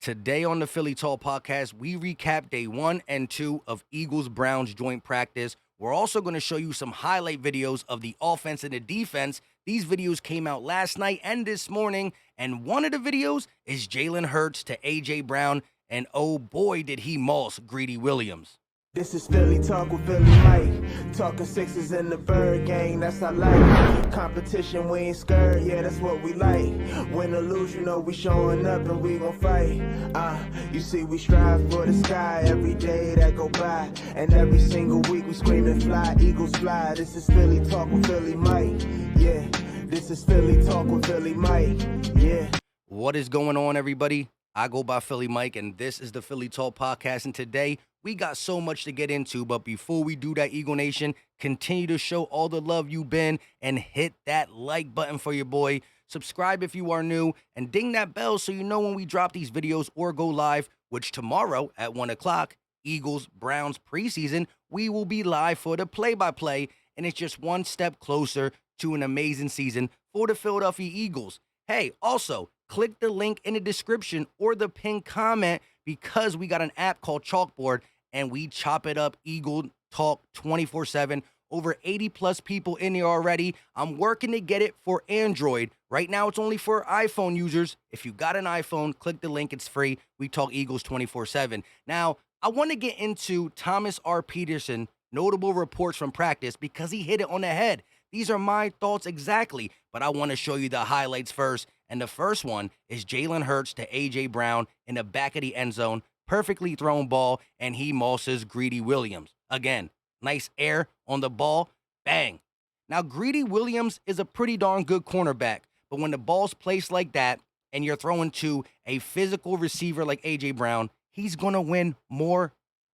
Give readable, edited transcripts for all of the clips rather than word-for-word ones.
Today on the Philly Tall Podcast, we recap day 1 and 2 of Eagles-Browns joint practice. We're also going to show you some highlight videos of the offense and the defense. These videos came out last night and this morning, and one of the videos is Jalen Hurts to A.J. Brown, and oh boy, did he moss Greedy Williams. This is Philly Talk with Philly Mike. Talking sixes in the bird gang, that's our life. Competition, we ain't scared, yeah, that's what we like. Win or lose, you know we showing up and we gon' fight. You see we strive for the sky every day that go by. And every single week we screaming fly, Eagles fly. This is Philly Talk with Philly Mike, yeah. This is Philly Talk with Philly Mike, yeah. What is going on, everybody? I go by Philly Mike, and this is the Philly Tall Podcast, and today we got so much to get into, but before we do that, Eagle Nation, continue to show all the love you've been and hit that like button for your boy. Subscribe if you are new, and ding that bell so you know when we drop these videos or go live, which tomorrow at 1 o'clock, Eagles-Browns preseason, we will be live for the play-by-play, and it's just one step closer to an amazing season for the Philadelphia Eagles. Hey, also, click the link in the description or the pinned comment because we got an app called Chalkboard and we chop it up Eagle Talk 24/7. Over 80 plus people in there already. I'm working to get it for Android. Right now it's only for iPhone users. If you got an iPhone, click the link. It's free. We talk Eagles 24/7. Now, I want to get into Thomas R. Peterson, notable reports from practice because he hit it on the head. These are my thoughts exactly, but I want to show you the highlights first. And the first one is Jalen Hurts to A.J. Brown in the back of the end zone. Perfectly thrown ball, and he mosses Greedy Williams. Again, nice air on the ball. Bang. Now, Greedy Williams is a pretty darn good cornerback, but when the ball's placed like that and you're throwing to a physical receiver like A.J. Brown, he's going to win more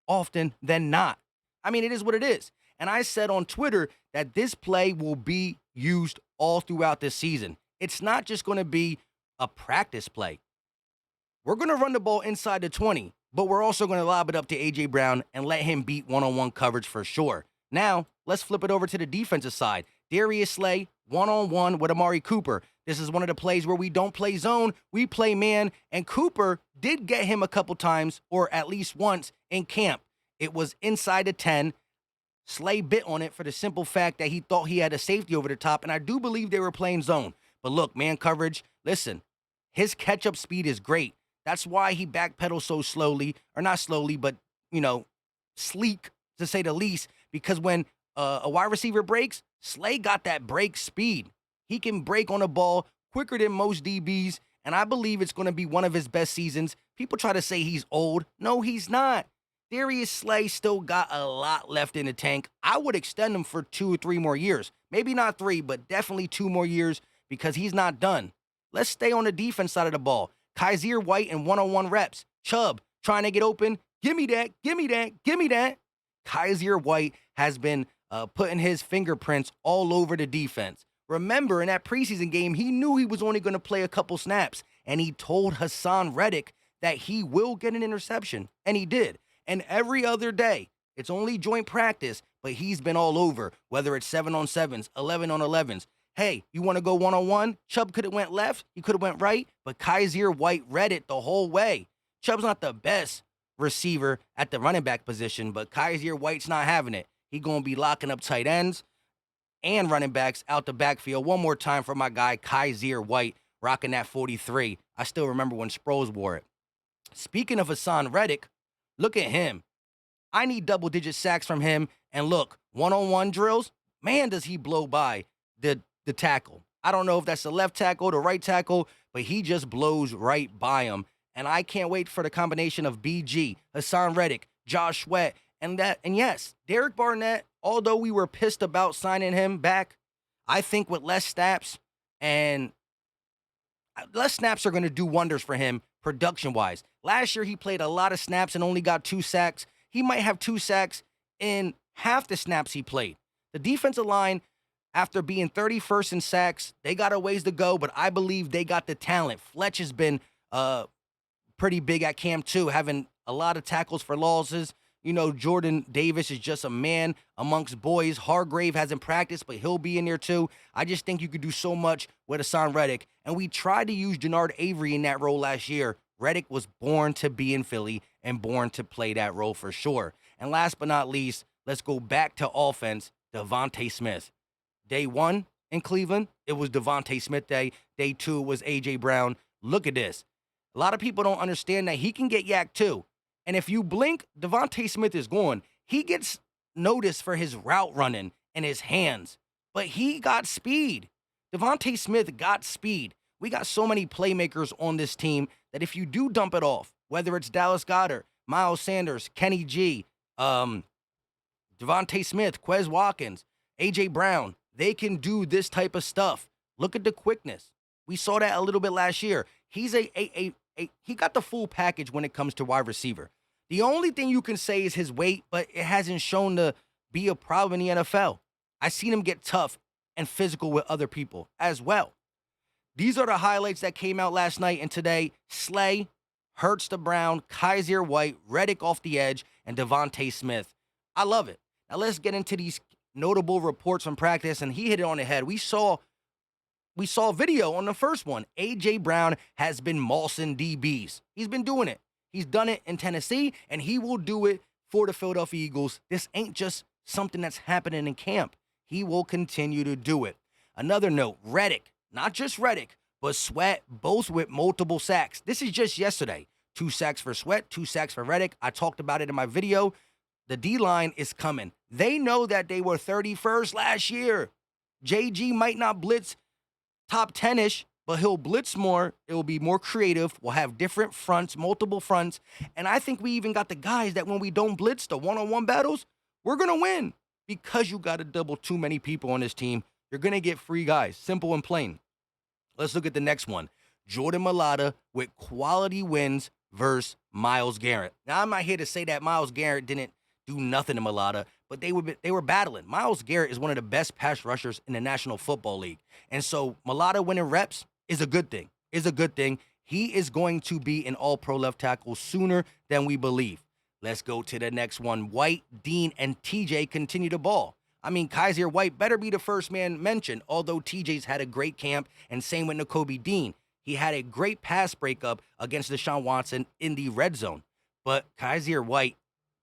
often than not. I mean, it is what it is. And I said on Twitter that this play will be used all throughout this season. It's not just going to be a practice play. We're going to run the ball inside the 20, but we're also going to lob it up to A.J. Brown and let him beat one-on-one coverage for sure. Now, let's flip it over to the defensive side. Darius Slay, one-on-one with Amari Cooper. This is one of the plays where we don't play zone, we play man, and Cooper did get him a couple times, or at least once, in camp. It was inside the 10. Slay bit on it for the simple fact that he thought he had a safety over the top, and I do believe they were playing zone. But look, man coverage, listen, his catch-up speed is great. That's why he backpedals so slowly, or not slowly, but, sleek, to say the least, because when a wide receiver breaks, Slay got that break speed. He can break on a ball quicker than most DBs, and I believe it's going to be one of his best seasons. People try to say he's old. No, he's not. Darius Slay still got a lot left in the tank. I would extend him for 2 or 3 more years. Maybe not 3, but definitely 2 more years because he's not done. Let's stay on the defense side of the ball. Kaiser White in one-on-one reps. Chubb trying to get open. Give me that, give me that, give me that. Kaiser White has been putting his fingerprints all over the defense. Remember, in that preseason game, he knew he was only going to play a couple snaps, and he told Hassan Reddick that he will get an interception, and he did. And every other day, it's only joint practice, but he's been all over, whether it's 7-on-7s, 11-on-11s. Hey, you want to go one-on-one? Chubb could have went left, he could have went right, but Kaiser White read it the whole way. Chubb's not the best receiver at the running back position, but Kaiser White's not having it. He going to be locking up tight ends and running backs out the backfield. One more time for my guy, Kaiser White, rocking that 43. I still remember when Sproles wore it. Speaking of Hassan Reddick, look at him. I need double-digit sacks from him. And look, one-on-one drills, man, does he blow by the tackle. I don't know if that's the left tackle, the right tackle, but he just blows right by him. And I can't wait for the combination of BG, Hassan Reddick, Josh Sweat, and yes, Derek Barnett, although we were pissed about signing him back, I think with less snaps are going to do wonders for him production-wise. Last year, he played a lot of snaps and only got 2 sacks. He might have 2 sacks in half the snaps he played. The defensive line, after being 31st in sacks, they got a ways to go, but I believe they got the talent. Fletch has been pretty big at camp, too, having a lot of tackles for losses. Jordan Davis is just a man amongst boys. Hargrave hasn't practiced, but he'll be in there, too. I just think you could do so much with Hassan Reddick. And we tried to use Jannard Avery in that role last year. Reddick was born to be in Philly and born to play that role for sure. And last but not least, let's go back to offense, Devontae Smith. Day 1 in Cleveland, it was Devontae Smith day. Day 2 was A.J. Brown. Look at this. A lot of people don't understand that he can get yak too. And if you blink, Devontae Smith is gone. He gets noticed for his route running and his hands, but he got speed. Devontae Smith got speed. We got so many playmakers on this team that if you do dump it off, whether it's Dallas Goedert, Miles Sanders, Kenny G, Devontae Smith, Quez Watkins, A.J. Brown, they can do this type of stuff. Look at the quickness. We saw that a little bit last year. He's he got the full package when it comes to wide receiver. The only thing you can say is his weight, but it hasn't shown to be a problem in the NFL. I've seen him get tough and physical with other people as well. These are the highlights that came out last night and today. Slay, Hurts to Brown, Kaiser White, Reddick off the edge, and Devontae Smith. I love it. Now let's get into these notable reports from practice, and he hit it on the head. We saw video on the first one. A.J. Brown has been mossing DBs. He's been doing it. He's done it in Tennessee, and he will do it for the Philadelphia Eagles. This ain't just something that's happening in camp. He will continue to do it. Another note, Reddick, not just Reddick, but Sweat, both with multiple sacks. This is just yesterday. 2 sacks for Sweat, 2 sacks for Reddick. I talked about it in my video. The D-line is coming. They know that they were 31st last year. JG might not blitz top 10-ish, but he'll blitz more. It will be more creative. We'll have different fronts, multiple fronts. And I think we even got the guys that when we don't blitz the one-on-one battles, we're going to win. Because you got to double too many people on this team, you're going to get free guys. Simple and plain. Let's look at the next one. Jordan Mailata with quality wins versus Myles Garrett. Now, I'm not here to say that Myles Garrett didn't do nothing to Mailata, but they were battling. Myles Garrett is one of the best pass rushers in the National Football League. And so Mailata winning reps is a good thing. He is going to be an all-pro left tackle sooner than we believe. Let's go to the next one. White, Dean, and TJ continue to ball. I mean, Kaiser White better be the first man mentioned, although TJ's had a great camp, and same with Nakobe Dean. He had a great pass breakup against Deshaun Watson in the red zone. But Kaiser White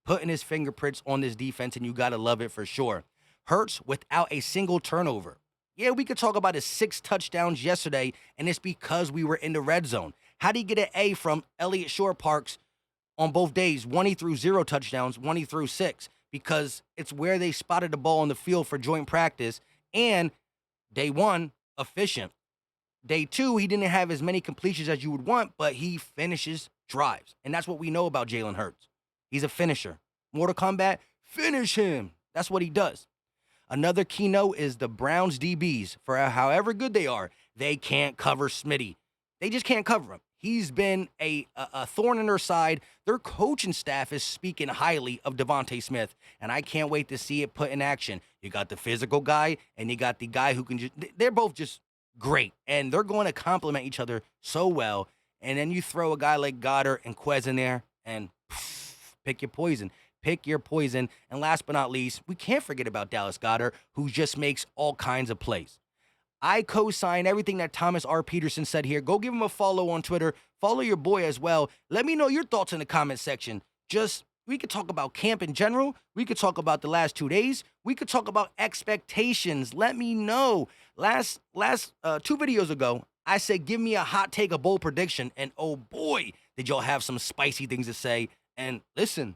putting his fingerprints on this defense, and you got to love it for sure. Hurts without a single turnover. Yeah, we could talk about his 6 touchdowns yesterday, and it's because we were in the red zone. How did he get an A from Elliott Shore Parks on both days? One, he threw 0 touchdowns. One, he threw 6. Because it's where they spotted the ball on the field for joint practice. And day 1, efficient. Day 2, he didn't have as many completions as you would want, but he finishes drives. And that's what we know about Jalen Hurts. He's a finisher. Mortal Kombat, finish him. That's what he does. Another keynote is the Browns DBs. For however good they are, they can't cover Smitty. They just can't cover him. He's been a thorn in their side. Their coaching staff is speaking highly of Devontae Smith, and I can't wait to see it put in action. You got the physical guy, and you got the guy who can they're both just great, and they're going to complement each other so well. And then you throw a guy like Goddard and Quez in there, and pick your poison. Pick your poison. And last but not least, we can't forget about Dallas Goedert, who just makes all kinds of plays. I co-sign everything that Thomas R. Peterson said here. Go give him a follow on Twitter. Follow your boy as well. Let me know your thoughts in the comment section. We could talk about camp in general. We could talk about the last 2 days. We could talk about expectations. Let me know. Last 2 videos ago, I said, give me a hot take, a bold prediction. And oh boy, did y'all have some spicy things to say. And listen,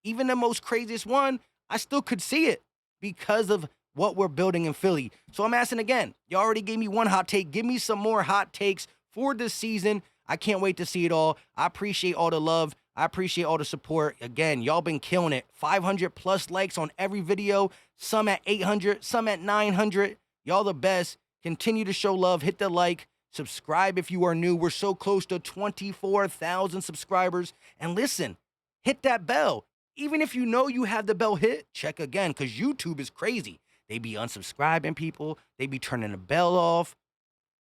even the most craziest one, I still could see it because of what we're building in Philly. So I'm asking again, you already gave me one hot take. Give me some more hot takes for this season. I can't wait to see it all. I appreciate all the love. I appreciate all the support. Again, y'all been killing it. 500 plus likes on every video. Some at 800, some at 900. Y'all the best. Continue to show love. Hit the like. Subscribe if you are new. We're so close to 24,000 subscribers. And listen, hit that bell. Even if you know you have the bell hit, check again, because YouTube is crazy. They be unsubscribing people. They be turning the bell off.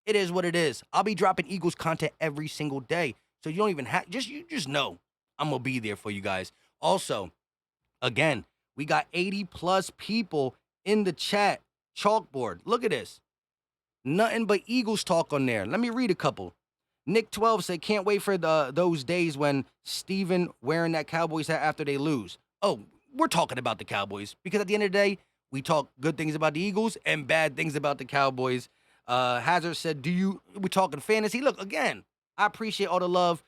It is what it is. I'll be dropping Eagles content every single day. So you don't even have, you just know I'm going to be there for you guys. Also, again, we got 80 plus people in the chat. Chalkboard. Look at this. Nothing but Eagles talk on there. Let me read a couple. Nick 12 said, can't wait for those days when Steven wearing that Cowboys hat after they lose. Oh, we're talking about the Cowboys because at the end of the day, we talk good things about the Eagles and bad things about the Cowboys. Hazard said, we're talking fantasy. Look, again, I appreciate all the love.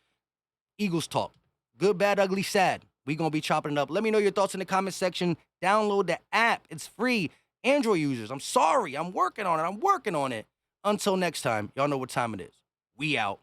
Eagles talk. Good, bad, ugly, sad. We're going to be chopping it up. Let me know your thoughts in the comment section. Download the app. It's free. Android users, I'm sorry. I'm working on it. Until next time, y'all know what time it is. We out.